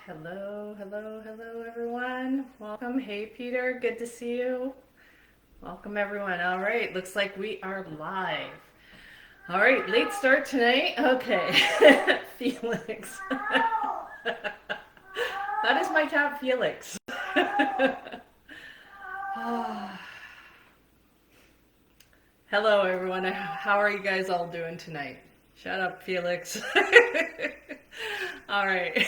Hello, everyone. Welcome. Hey, Peter. Good to see you. Welcome, everyone. All right, looks like we are live. All right, late start tonight. Okay, Felix. That is my cat, Felix. Hello, everyone. How are you guys all doing tonight? Shut up, Felix. All right.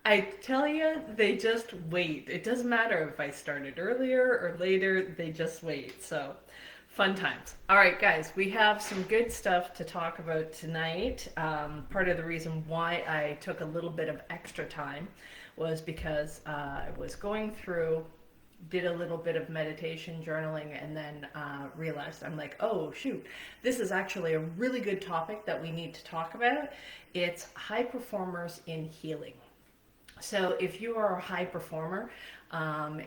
I tell you, they just wait. It doesn't matter if I started earlier or later, they just wait. So, fun times. All right, guys, we have some good stuff to talk about tonight. Part of the reason why I took a little bit of extra time was because I was going through, did a little bit of meditation journaling, and then realized I'm like, oh shoot, this is actually a really good topic that we need to talk about. It's high performers in healing. So if you are a high performer,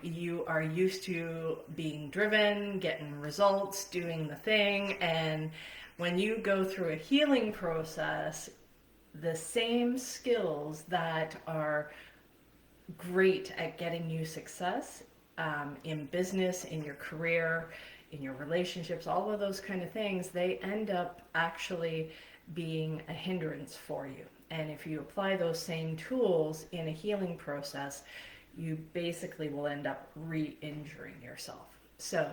you are used to being driven, getting results, doing the thing, and when you go through a healing process, the same skills that are great at getting you success in business, in your career, in your relationships, all of those kind of things, they end up actually being a hindrance for you. And if you apply those same tools in a healing process, you basically will end up re-injuring yourself. So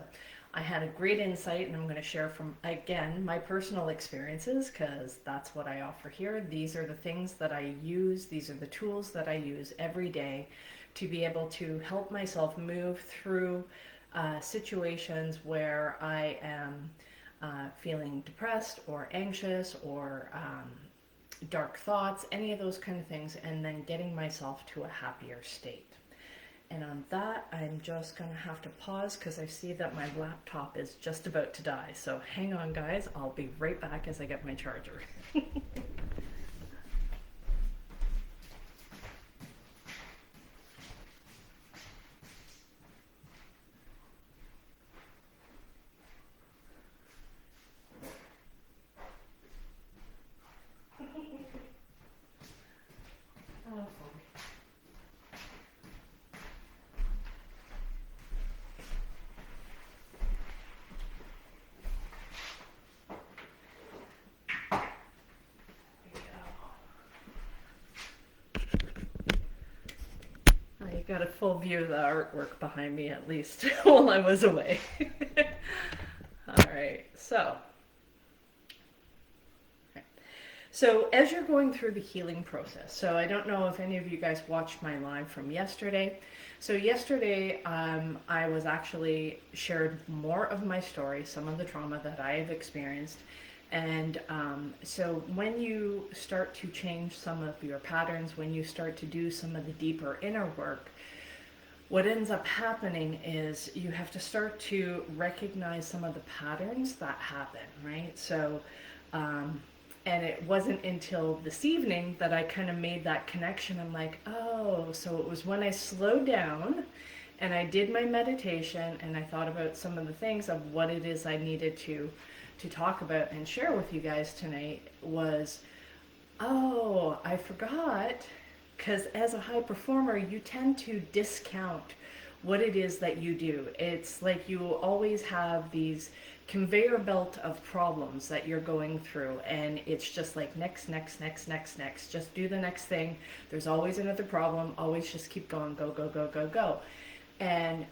I had a great insight, and I'm going to share from, again, my personal experiences, because that's what I offer here. These are the things that I use. These are the tools that I use every day to be able to help myself move through situations where I am feeling depressed or anxious or dark thoughts, any of those kind of things, and then getting myself to a happier state. And on that, I'm just going to have to pause because I see that my laptop is just about to die. So hang on, guys. I'll be right back as I get my charger. I got a full view of the artwork behind me, at least while I was away. All right, so as you're going through the healing process, so I don't know if any of you guys watched my live from yesterday. So yesterday, I was actually shared more of my story, some of the trauma that I have experienced. And so when you start to change some of your patterns, when you start to do some of the deeper inner work, what ends up happening is you have to start to recognize some of the patterns that happen, right? So, and it wasn't until this evening that I kind of made that connection. I'm like, oh, so it was when I slowed down and I did my meditation and I thought about some of the things of what it is I needed to talk about and share with you guys tonight was, oh, I forgot, because as a high performer, you tend to discount what it is that you do. It's like you always have these conveyor belt of problems that you're going through, and it's just like next, just do the next thing. There's always another problem, always just keep going, go. And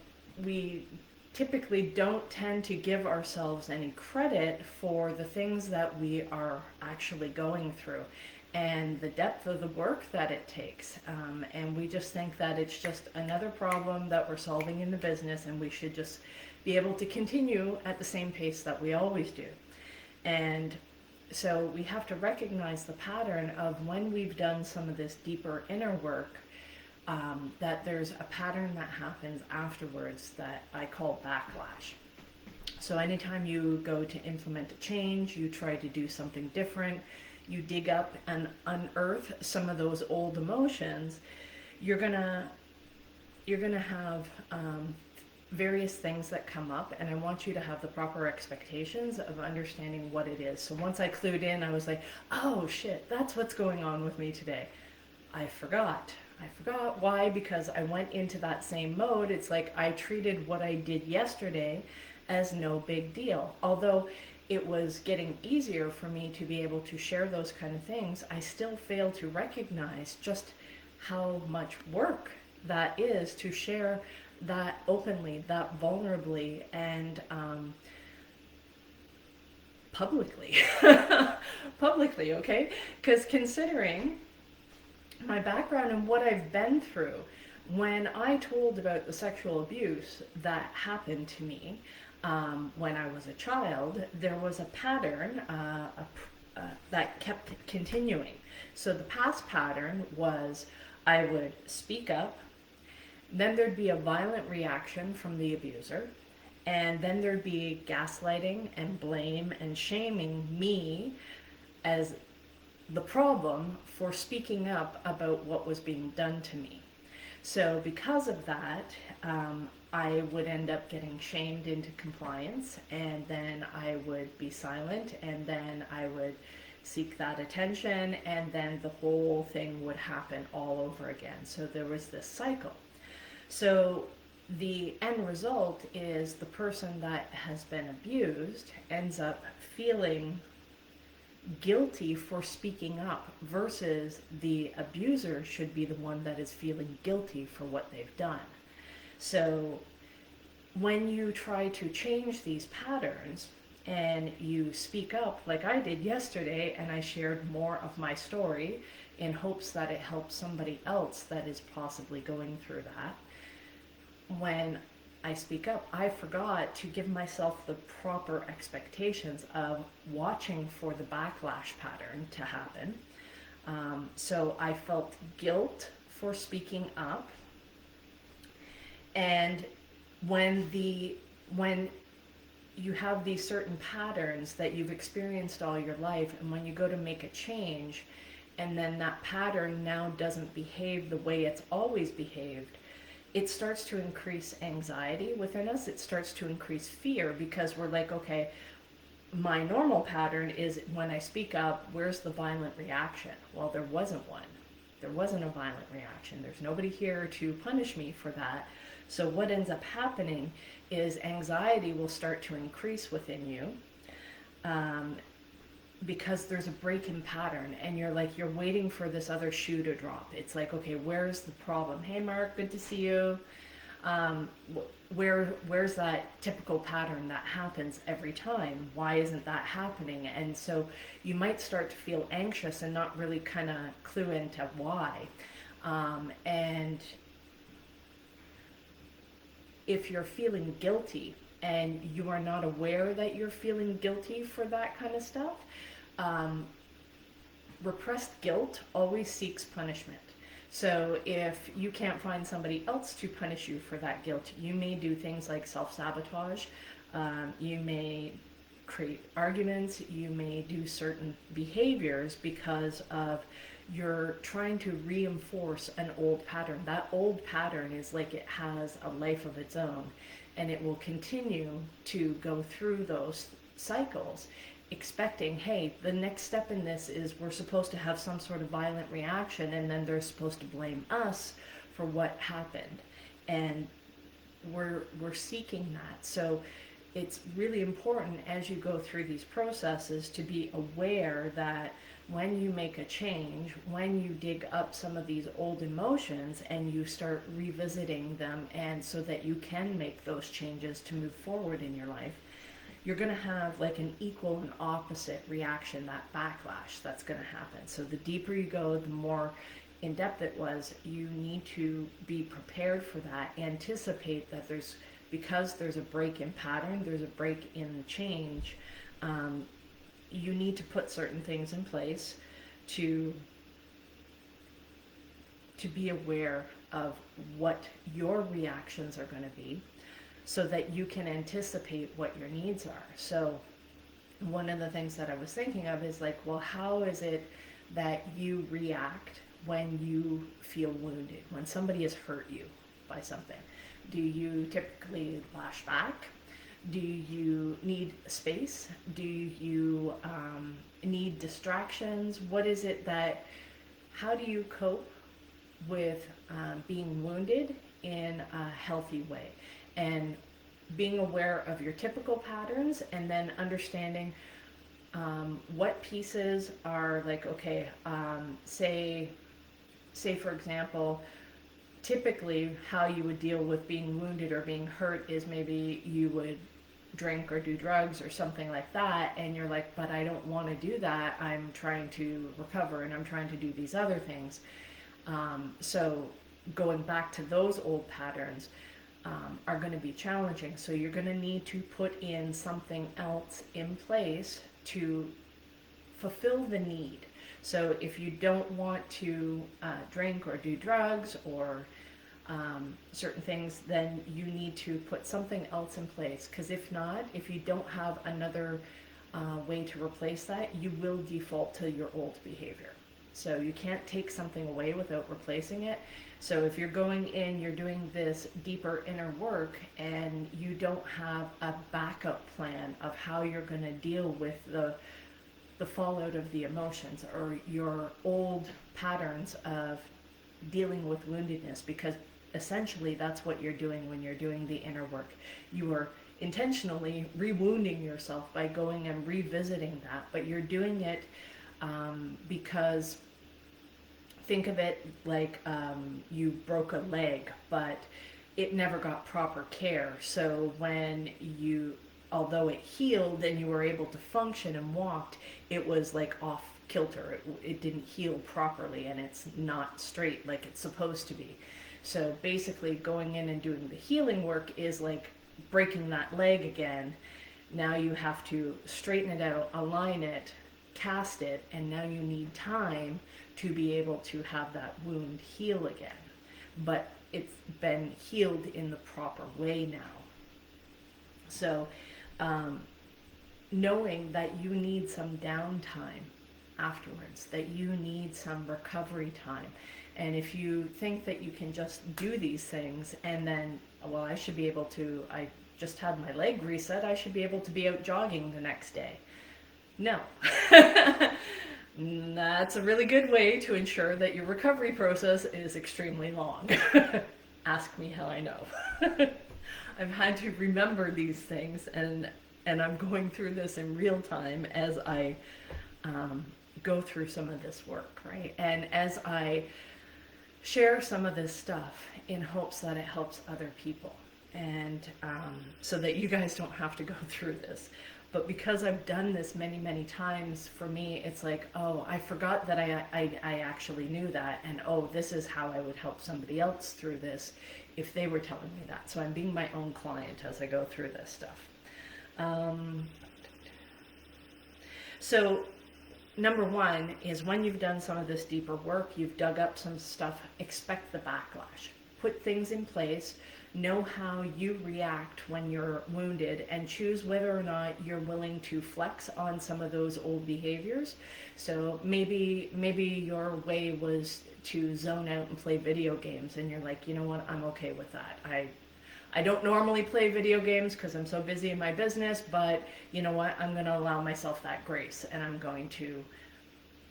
we typically don't tend to give ourselves any credit for the things that we are actually going through and the depth of the work that it takes. And we just think that it's just another problem that we're solving in the business, and we should just be able to continue at the same pace that we always do. And so we have to recognize the pattern of when we've done some of this deeper inner work, that there's a pattern that happens afterwards that I call backlash. So anytime you go to implement a change, you try to do something different, you dig up and unearth some of those old emotions, you're gonna have various things that come up, and I want you to have the proper expectations of understanding what it is. So once I clued in, I was like, oh shit, that's what's going on with me today. I forgot. I forgot. Why? Because I went into that same mode. It's like I treated what I did yesterday as no big deal. Although it was getting easier for me to be able to share those kind of things, I still fail to recognize just how much work that is to share that openly, that vulnerably, and publicly. Publicly, okay? Because considering my background and what I've been through, when I told about the sexual abuse that happened to me when I was a child, there was a pattern that kept continuing. So the past pattern was I would speak up, then there'd be a violent reaction from the abuser, and then there'd be gaslighting and blame and shaming me as the problem for speaking up about what was being done to me. So because of that, I would end up getting shamed into compliance, and then I would be silent, and then I would seek that attention, and then the whole thing would happen all over again. So there was this cycle. So the end result is the person that has been abused ends up feeling guilty for speaking up, versus the abuser should be the one that is feeling guilty for what they've done. So when you try to change these patterns and you speak up like I did yesterday, and I shared more of my story in hopes that it helps somebody else that is possibly going through that, when I speak up, I forgot to give myself the proper expectations of watching for the backlash pattern to happen. So I felt guilt for speaking up. And when you have these certain patterns that you've experienced all your life, and when you go to make a change, and then that pattern now doesn't behave the way it's always behaved, it starts to increase anxiety within us. It starts to increase fear, because we're like, okay, my normal pattern is when I speak up, where's the violent reaction? Well, there wasn't one. There wasn't a violent reaction. There's nobody here to punish me for that. So what ends up happening is anxiety will start to increase within you, because there's a break in pattern, and you're waiting for this other shoe to drop. It's like, okay, where's the problem? Hey Mark, good to see you. Where's that typical pattern that happens every time? Why isn't that happening? And so you might start to feel anxious and not really kind of clue into why. And if you're feeling guilty and you are not aware that you're feeling guilty for that kind of stuff, repressed guilt always seeks punishment. So if you can't find somebody else to punish you for that guilt, you may do things like self-sabotage. You may create arguments. You may do certain behaviors because of you're trying to reinforce an old pattern. That old pattern is like it has a life of its own, and it will continue to go through those cycles, expecting, hey, the next step in this is we're supposed to have some sort of violent reaction, and then they're supposed to blame us for what happened. And we're seeking that. So it's really important as you go through these processes to be aware that when you make a change, when you dig up some of these old emotions and you start revisiting them, and so that you can make those changes to move forward in your life, you're going to have like an equal and opposite reaction, that backlash that's going to happen. So the deeper you go, the more in depth it was, you need to be prepared for that. Anticipate that because there's a break in pattern, there's a break in the change. You need to put certain things in place to be aware of what your reactions are going to be, so that you can anticipate what your needs are. So one of the things that I was thinking of is like, well, how is it that you react when you feel wounded, when somebody has hurt you by something? Do you typically lash back? Do you need space? Do you need distractions? What is it how do you cope with being wounded in a healthy way, and being aware of your typical patterns, and then understanding what pieces are like, okay, say for example, typically how you would deal with being wounded or being hurt is maybe you would drink or do drugs or something like that, and you're like, but I don't want to do that, I'm trying to recover and I'm trying to do these other things. So going back to those old patterns are going to be challenging. So you're going to need to put in something else in place to fulfill the need. So if you don't want to drink or do drugs or certain things, then you need to put something else in place. Because if not, if you don't have another way to replace that, you will default to your old behavior. So you can't take something away without replacing it. So if you're going in, you're doing this deeper inner work, and you don't have a backup plan of how you're going to deal with the fallout of the emotions or your old patterns of dealing with woundedness, because essentially that's what you're doing when you're doing the inner work. You are intentionally re-wounding yourself by going and revisiting that, but you're doing it because think of it like you broke a leg, but it never got proper care. So when although it healed and you were able to function and walked, it was like off kilter. It didn't heal properly, and it's not straight like it's supposed to be. So basically going in and doing the healing work is like breaking that leg again. Now you have to straighten it out, align it, cast it, and now you need time to be able to have that wound heal again. But it's been healed in the proper way now. So knowing that you need some downtime afterwards, that you need some recovery time. And if you think that you can just do these things and then, well, I should be able to, I just had my leg reset, I should be able to be out jogging the next day. No. That's a really good way to ensure that your recovery process is extremely long. Ask me how I know. I've had to remember these things, and I'm going through this in real time as I go through some of this work, right? And as I share some of this stuff in hopes that it helps other people, and so that you guys don't have to go through this. But because I've done this many, many times, for me, it's like, oh, I forgot that I actually knew that. And oh, this is how I would help somebody else through this if they were telling me that. So I'm being my own client as I go through this stuff. So number one is, when you've done some of this deeper work, you've dug up some stuff, expect the backlash. Put things in place. Know how you react when you're wounded, and choose whether or not you're willing to flex on some of those old behaviors. So maybe your way was to zone out and play video games, and you're like, you know what, I'm okay with that. I don't normally play video games because I'm so busy in my business, but you know what, I'm going to allow myself that grace, and I'm going to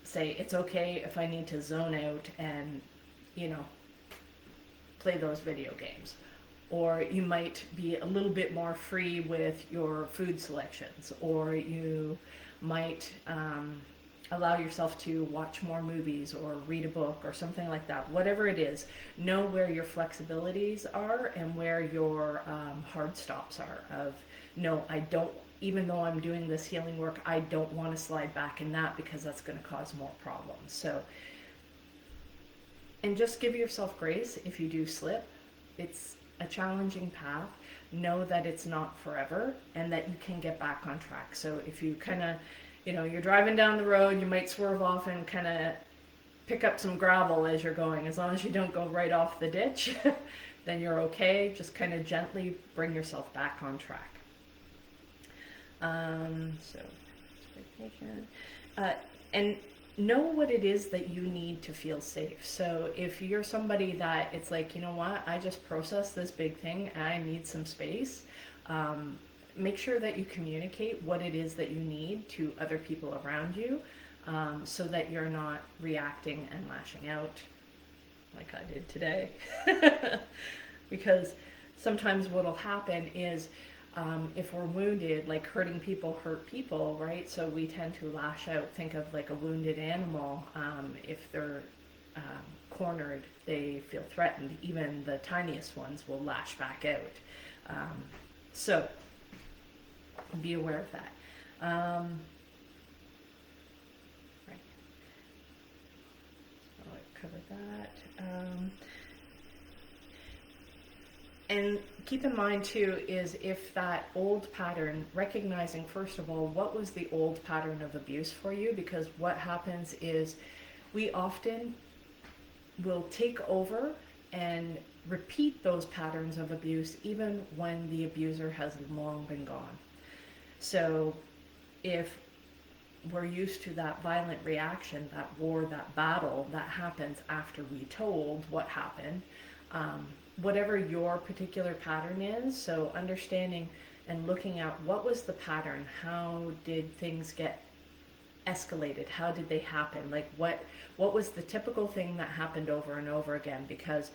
say it's okay if I need to zone out and, play those video games. Or you might be a little bit more free with your food selections, or you might allow yourself to watch more movies or read a book or something like that. Whatever it is, know where your flexibilities are and where your hard stops are of, no, I don't, even though I'm doing this healing work, I don't want to slide back in that because that's going to cause more problems. So, and just give yourself grace if you do slip. It's a challenging path. Know that it's not forever and that you can get back on track. So if you kind of, you're driving down the road, you might swerve off and kind of pick up some gravel as you're going. As long as you don't go right off the ditch, then you're okay. Just kind of gently bring yourself back on track. So expectation. And know what it is that you need to feel safe. So if you're somebody that it's like, you know what, I just processed this big thing and I need some space, make sure that you communicate what it is that you need to other people around you, so that you're not reacting and lashing out like I did today. Because sometimes what'll happen is if we're wounded, like hurting people hurt people, right? So we tend to lash out. Think of like a wounded animal. If they're cornered, they feel threatened. Even the tiniest ones will lash back out. So be aware of that. Right. So I covered that. And keep in mind too is if that old pattern, recognizing first of all, what was the old pattern of abuse for you? Because what happens is we often will take over and repeat those patterns of abuse even when the abuser has long been gone. So if we're used to that violent reaction, that war, that battle that happens after we told what happened, whatever your particular pattern is, so understanding and looking at what was the pattern, how did things get escalated, how did they happen, like what was the typical thing that happened over and over again, because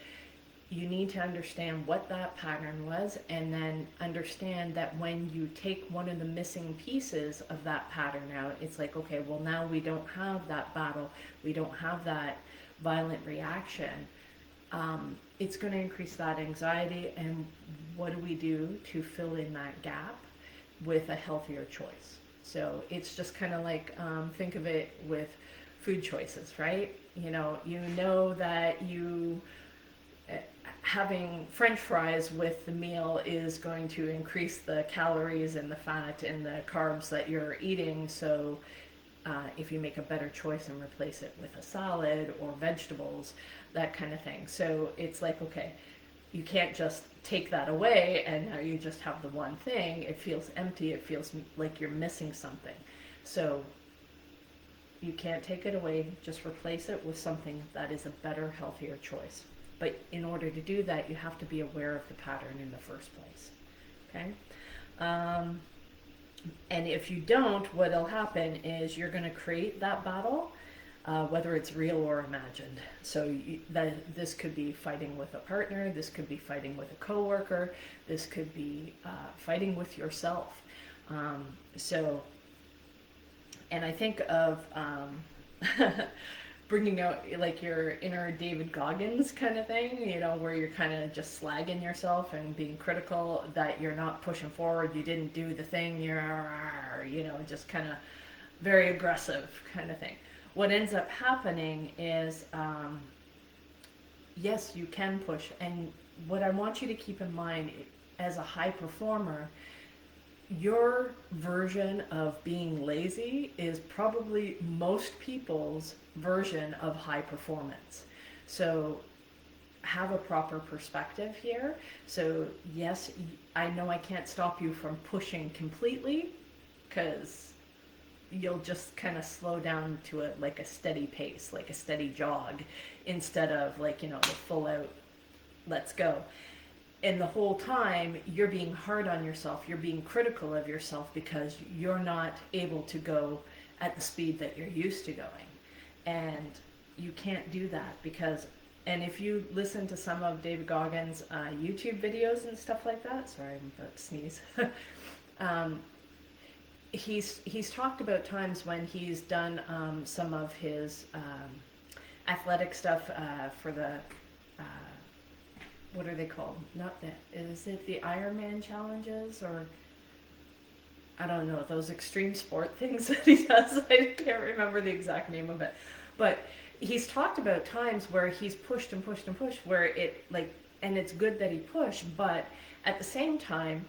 you need to understand what that pattern was, and then understand that when you take one of the missing pieces of that pattern out, it's like, okay, well now we don't have that battle, we don't have that violent reaction. It's going to increase that anxiety, and what do we do to fill in that gap with a healthier choice? So it's just kind of like, think of it with food choices, right? You know that you having French fries with the meal is going to increase the calories and the fat and the carbs that you're eating. So if you make a better choice and replace it with a salad or vegetables, that kind of thing. So it's like, okay, you can't just take that away and now you just have the one thing. It feels empty. It feels like you're missing something. So you can't take it away. Just replace it with something that is a better, healthier choice. But in order to do that, you have to be aware of the pattern in the first place. Okay? And if you don't, what'll happen is you're going to create that battle, whether it's real or imagined. So this could be fighting with a partner, this could be fighting with a coworker, this could be fighting with yourself. And I think of bringing out like your inner David Goggins kind of thing, where you're kind of just slagging yourself and being critical that you're not pushing forward, you didn't do the thing, you're, just kind of very aggressive kind of thing. What ends up happening is, yes, you can push. And what I want you to keep in mind as a high performer, your version of being lazy is probably most people's version of high performance. So have a proper perspective here. So yes, I know I can't stop you from pushing completely, because you'll just kind of slow down to a steady pace, like a steady jog, instead of the full out, let's go. And the whole time you're being hard on yourself, you're being critical of yourself because you're not able to go at the speed that you're used to going. And you can't do that and if you listen to some of David Goggins' YouTube videos and stuff like that, sorry, I'm about to sneeze. He's talked about times when he's done some of his athletic stuff for the what are they called? Is it the Ironman challenges, or I don't know, those extreme sport things that he does. I can't remember the exact name of it. But he's talked about times where he's pushed and pushed and pushed, where and it's good that he pushed, but at the same time,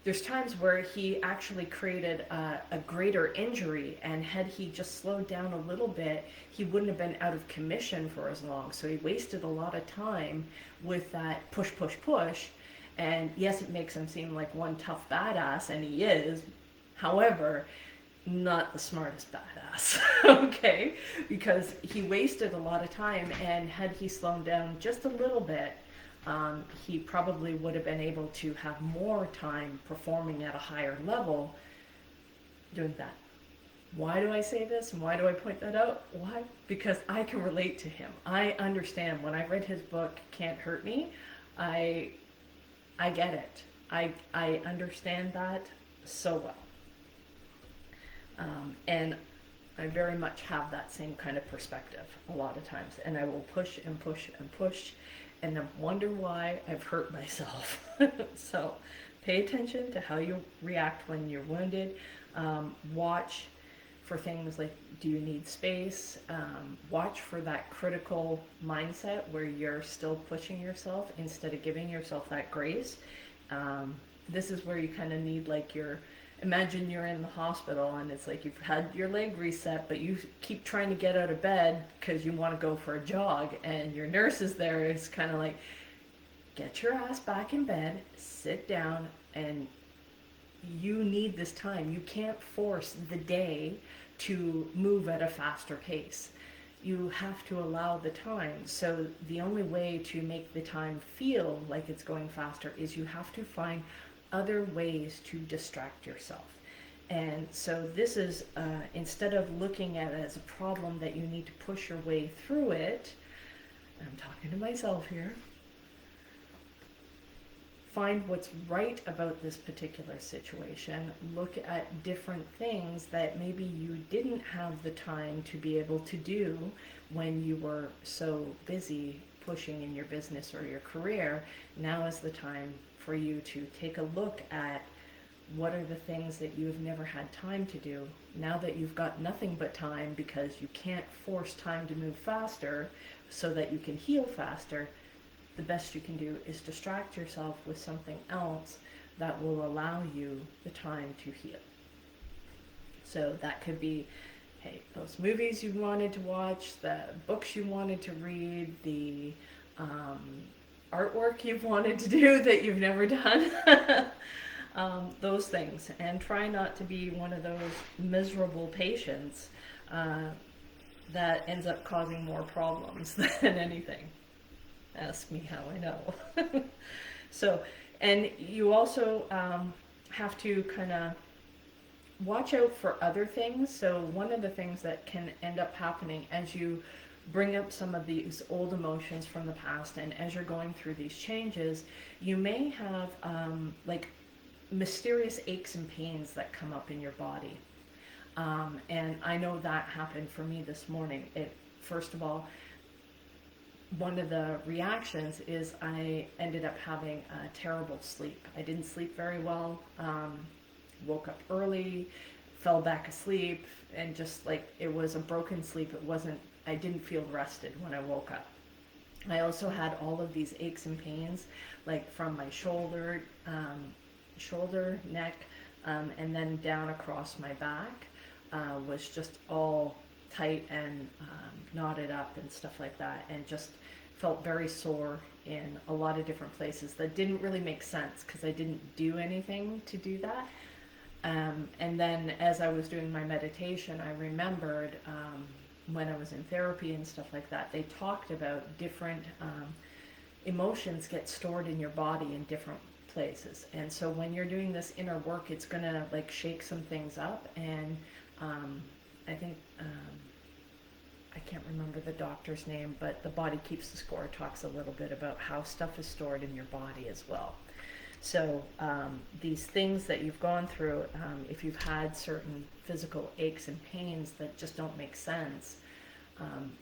there's times where he actually created a greater injury, and had he just slowed down a little bit, he wouldn't have been out of commission for as long. So he wasted a lot of time with that push, push, push. And yes, it makes him seem like one tough badass, and he is. However, not the smartest badass, okay? Because he wasted a lot of time, and had he slowed down just a little bit, he probably would have been able to have more time performing at a higher level doing that. Why do I say this and why do I point that out? Why? Because I can relate to him. I understand. When I read his book, Can't Hurt Me, I I get it. I understand that so well. And I very much have that same kind of perspective a lot of times. And I will push and push and push and then wonder why I've hurt myself. So pay attention to how you react when you're wounded. Watch for things like, do you need space? Watch for that critical mindset where you're still pushing yourself instead of giving yourself that grace. This is where you kind of need like imagine you're in the hospital and it's like you've had your leg reset, but you keep trying to get out of bed because you want to go for a jog, and your nurse is there. It's kind of like, get your ass back in bed, sit down, and you need this time. You can't force the day to move at a faster pace. You have to allow the time. So the only way to make the time feel like it's going faster is you have to find other ways to distract yourself. And so this is, instead of looking at it as a problem that you need to push your way through it, I'm talking to myself here, find what's right about this particular situation, look at different things that maybe you didn't have the time to be able to do when you were so busy pushing in your business or your career. Now is the time for you to take a look at what are the things that you've never had time to do. Now that you've got nothing but time because you can't force time to move faster so that you can heal faster, the best you can do is distract yourself with something else that will allow you the time to heal. So that could be, hey, those movies you wanted to watch, the books you wanted to read, the artwork you've wanted to do that you've never done. Those things. And try not to be one of those miserable patients that ends up causing more problems than anything. Ask me how I know. So, and you also have to kind of watch out for other things. So one of the things that can end up happening as you bring up some of these old emotions from the past and as you're going through these changes, you may have like mysterious aches and pains that come up in your body. And I know that happened for me this morning. First of all, one of the reactions is I ended up having a terrible sleep. I didn't sleep very well, woke up early, fell back asleep, and just like it was a broken sleep. I didn't feel rested when I woke up. I also had all of these aches and pains, like from my shoulder, neck, and then down across my back, was just all tight and knotted up and stuff like that, and just felt very sore in a lot of different places that didn't really make sense because I didn't do anything to do that. And then as I was doing my meditation, I remembered when I was in therapy and stuff like that, they talked about different emotions get stored in your body in different places. And so when you're doing this inner work, it's gonna like shake some things up. And I think I can't remember the doctor's name, but The Body Keeps the Score talks a little bit about how stuff is stored in your body as well. So these things that you've gone through, if you've had certain physical aches and pains that just don't make sense,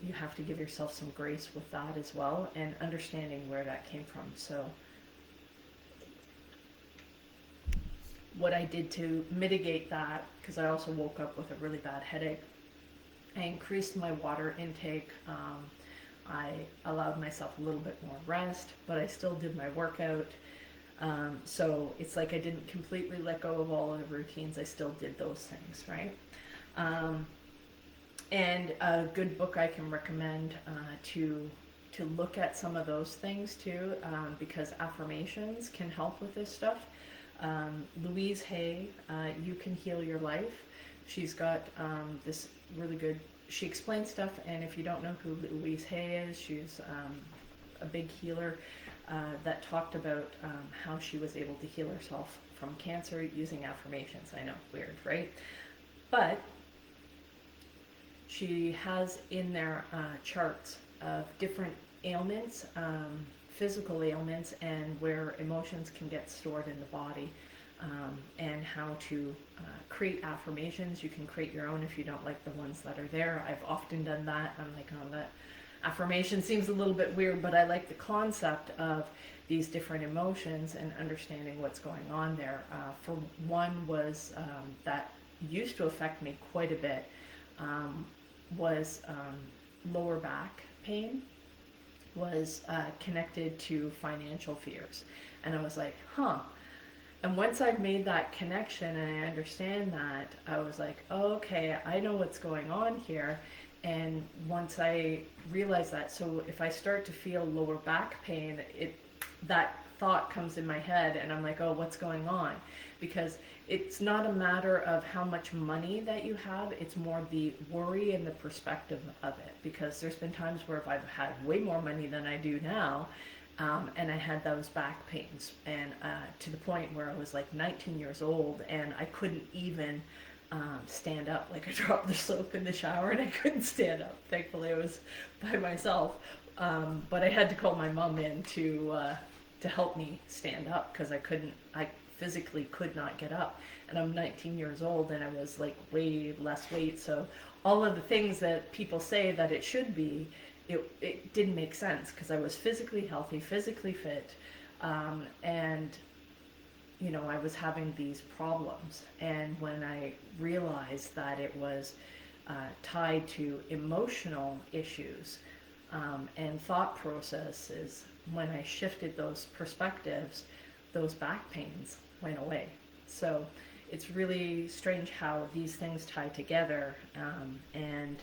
you have to give yourself some grace with that as well, and understanding where that came from. So what I did to mitigate that, because I also woke up with a really bad headache, I increased my water intake. I allowed myself a little bit more rest, but I still did my workout. So it's like I didn't completely let go of all of the routines. I still did those things, right? And a good book I can recommend to look at some of those things too, because affirmations can help with this stuff. Louise Hay, You Can Heal Your Life. She's got this really good, she explains stuff, and if you don't know who Louise Hay is, she's a big healer that talked about how she was able to heal herself from cancer using affirmations. I know, weird, right? But she has in there charts of different ailments, physical ailments, and where emotions can get stored in the body, and how to create affirmations. You can create your own if you don't like the ones that are there. I've often done that. I'm like, oh, that affirmation seems a little bit weird, but I like the concept of these different emotions and understanding what's going on there. For one was that used to affect me quite a bit, was lower back pain, was connected to financial fears. And I was like, huh. And once I've made that connection and I understand that, I was like, oh, okay, I know what's going on here. And once I realize that, so if I start to feel lower back pain, that thought comes in my head and I'm like, oh, what's going on? Because it's not a matter of how much money that you have, it's more the worry and the perspective of it. Because there's been times where I've had way more money than I do now, and I had those back pains, and to the point where I was like 19 years old and I couldn't even stand up. Like I dropped the soap in the shower and I couldn't stand up. Thankfully I was by myself, but I had to call my mom in to help me stand up because I physically could not get up. And I'm 19 years old and I was like way less weight, so all of the things that people say that it should be, it didn't make sense because I was physically healthy, physically fit, and you know, I was having these problems. And when I realized that it was tied to emotional issues and thought processes, when I shifted those perspectives, those back pains went away. So it's really strange how these things tie together, and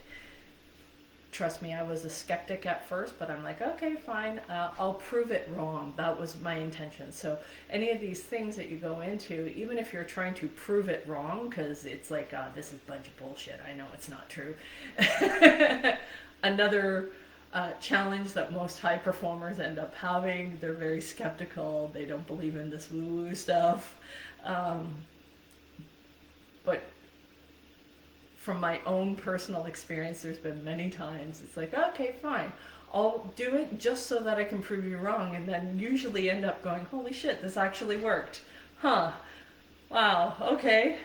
trust me, I was a skeptic at first, but I'm like, okay, fine, I'll prove it wrong. That was my intention. So any of these things that you go into, even if you're trying to prove it wrong, because it's like, this is a bunch of bullshit, I know it's not true. Another challenge that most high performers end up having, they're very skeptical, they don't believe in this woo-woo stuff. But from my own personal experience, there's been many times it's like, okay, fine, I'll do it just so that I can prove you wrong, and then usually end up going, holy shit, this actually worked. Huh. Wow, okay.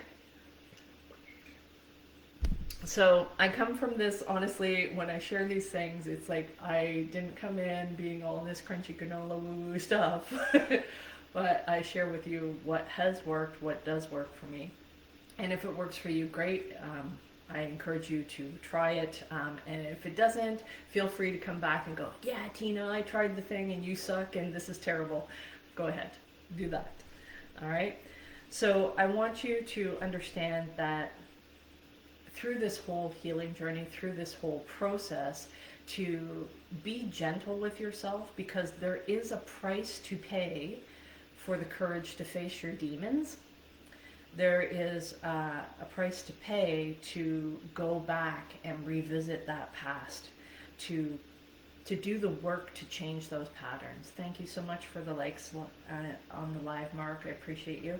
So I come from this, honestly, when I share these things, it's like I didn't come in being all this crunchy granola woo-woo stuff, but I share with you what has worked, what does work for me. And if it works for you, great. I encourage you to try it, and if it doesn't, feel free to come back and go, yeah, Tina, I tried the thing and you suck and this is terrible. Go ahead, do that. All right? So I want you to understand that through this whole healing journey, through this whole process, to be gentle with yourself, because there is a price to pay for the courage to face your demons. There is a price to pay to go back and revisit that past, to do the work to change those patterns. Thank you so much for the likes on the live, Mark. I appreciate you.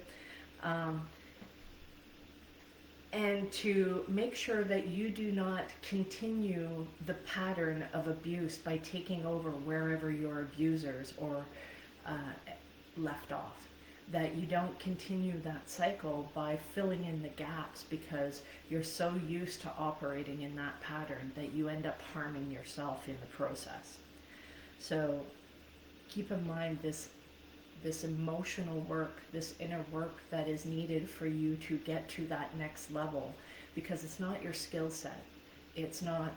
And to make sure that you do not continue the pattern of abuse by taking over wherever your abusers or left off. That you don't continue that cycle by filling in the gaps because you're so used to operating in that pattern that you end up harming yourself in the process. So keep in mind this emotional work, this inner work that is needed for you to get to that next level, because it's not your skill set, it's not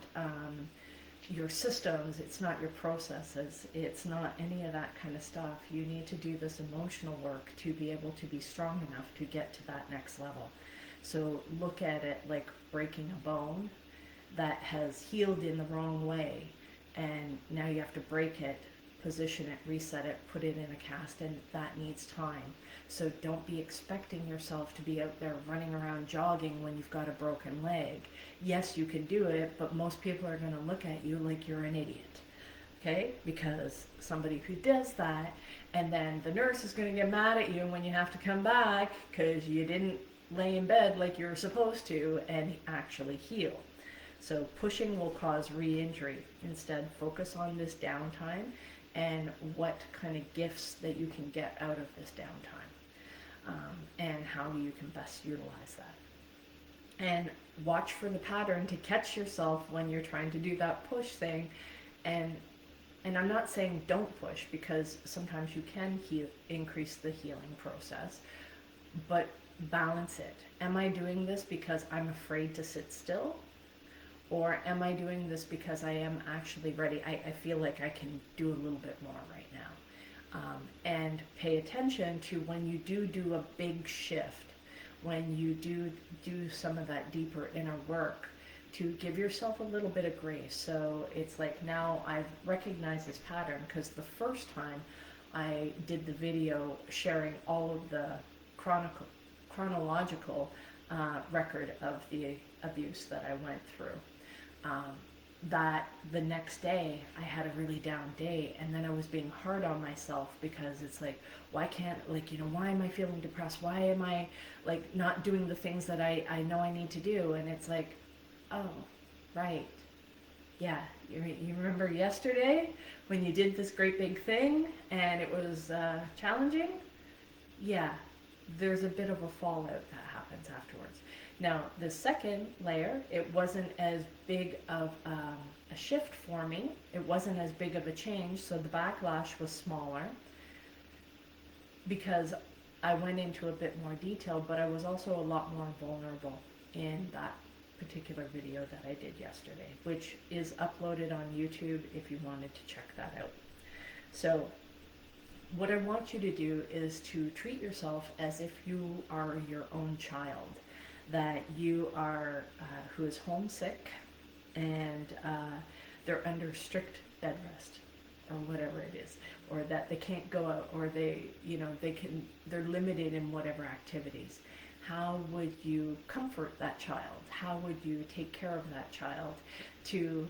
your systems, it's not your processes, it's not any of that kind of stuff. You need to do this emotional work to be able to be strong enough to get to that next level. So look at it like breaking a bone that has healed in the wrong way, and now you have to break it, position it, reset it, put it in a cast, and that needs time. So don't be expecting yourself to be out there running around jogging when you've got a broken leg. Yes, you can do it, but most people are going to look at you like you're an idiot. Okay? Because somebody who does that, and then the nurse is going to get mad at you when you have to come back because you didn't lay in bed like you were supposed to and actually heal. So pushing will cause re-injury. Instead, focus on this downtime and what kind of gifts that you can get out of this downtime, and how you can best utilize that. And watch for the pattern to catch yourself when you're trying to do that push thing. And I'm not saying don't push, because sometimes you can increase the healing process, but balance it. Am I doing this because I'm afraid to sit still? Or am I doing this because I am actually ready? I feel like I can do a little bit more right now. And pay attention to when you do a big shift, when you do some of that deeper inner work, to give yourself a little bit of grace. So it's like, now I've recognized this pattern, because the first time I did the video sharing all of the chronological record of the abuse that I went through, that the next day I had a really down day, and then I was being hard on myself, because it's like, why can't, like, why am I feeling depressed? Why am I like not doing the things that I know I need to do? And it's like, oh, right. Yeah, you remember yesterday when you did this great big thing and it was challenging? Yeah, there's a bit of a fallout that happens afterwards. Now, the second layer, it wasn't as big of a shift for me. It wasn't as big of a change, so the backlash was smaller, because I went into a bit more detail, but I was also a lot more vulnerable in that particular video that I did yesterday, which is uploaded on YouTube if you wanted to check that out. So what I want you to do is to treat yourself as if you are your own child, that you are who is homesick, and they're under strict bed rest, or whatever it is, or that they can't go out, or they're limited in whatever activities. How would you comfort that child? How would you take care of that child to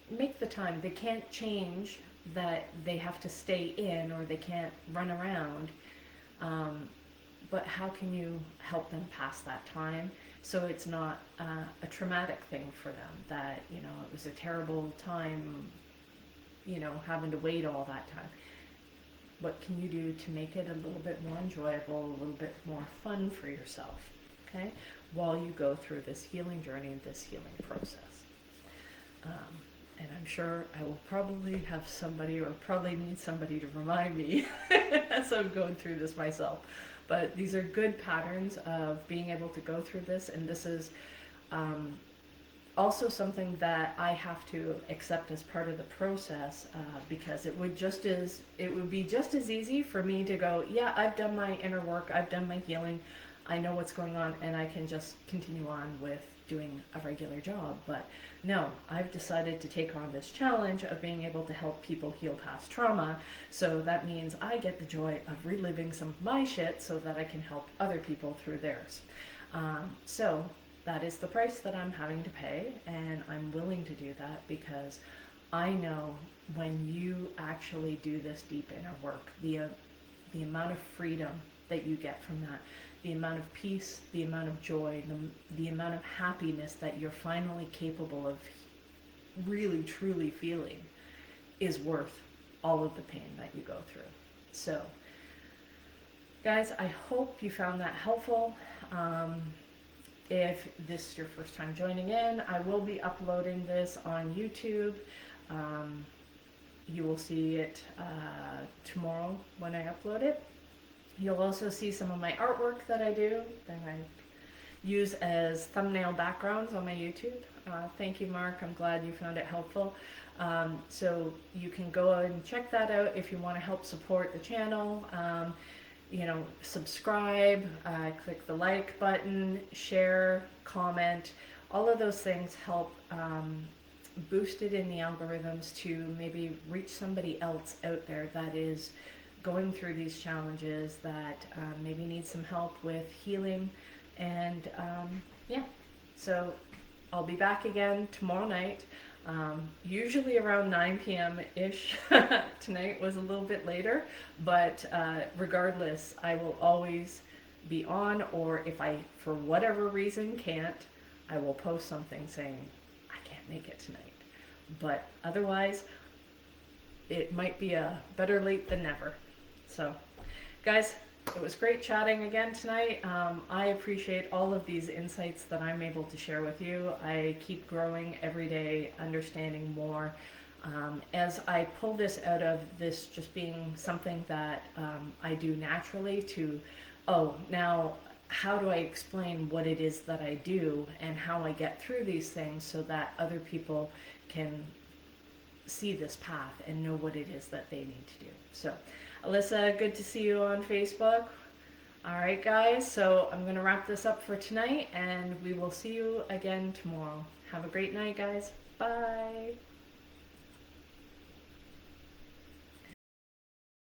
make the time? They can't change that they have to stay in, or they can't run around, but how can you help them pass that time so it's not a traumatic thing for them, that it was a terrible time having to wait all that time? What can you do to make it a little bit more enjoyable, a little bit more fun for yourself, okay, while you go through this healing journey, this healing process? And I'm sure I will probably have somebody, or probably need somebody to remind me as I'm going through this myself. But these are good patterns of being able to go through this, and this is also something that I have to accept as part of the process, because it would be just as easy for me to go, yeah, I've done my inner work, I've done my healing, I know what's going on, and I can just continue on with doing a regular job. But no, I've decided to take on this challenge of being able to help people heal past trauma. So that means I get the joy of reliving some of my shit so that I can help other people through theirs. So that is the price that I'm having to pay, and I'm willing to do that, because I know when you actually do this deep inner work, the amount of freedom that you get from that, the amount of peace, the amount of joy, the amount of happiness that you're finally capable of really truly feeling, is worth all of the pain that you go through. So guys, I hope you found that helpful. If this is your first time joining in, I will be uploading this on YouTube. You will see it tomorrow when I upload it. You'll also see some of my artwork that I do, that I use as thumbnail backgrounds on my YouTube. Thank you, Mark. I'm glad you found it helpful. So you can go and check that out if you want to help support the channel. Subscribe, click the like button, share, comment. All of those things help boost it in the algorithms to maybe reach somebody else out there that is going through these challenges, that maybe needs some help with healing. And so I'll be back again tomorrow night, usually around 9 p.m.-ish. Tonight was a little bit later, but regardless, I will always be on, or if I, for whatever reason, can't, I will post something saying, I can't make it tonight. But otherwise, it might be a better late than never. So, guys, it was great chatting again tonight. I appreciate all of these insights that I'm able to share with you. I keep growing every day, understanding more. As I pull this out of this just being something that I do naturally to, oh, now how do I explain what it is that I do and how I get through these things so that other people can see this path and know what it is that they need to do. So, Alyssa, good to see you on Facebook. All right, guys, so I'm going to wrap this up for tonight, and we will see you again tomorrow. Have a great night, guys. Bye.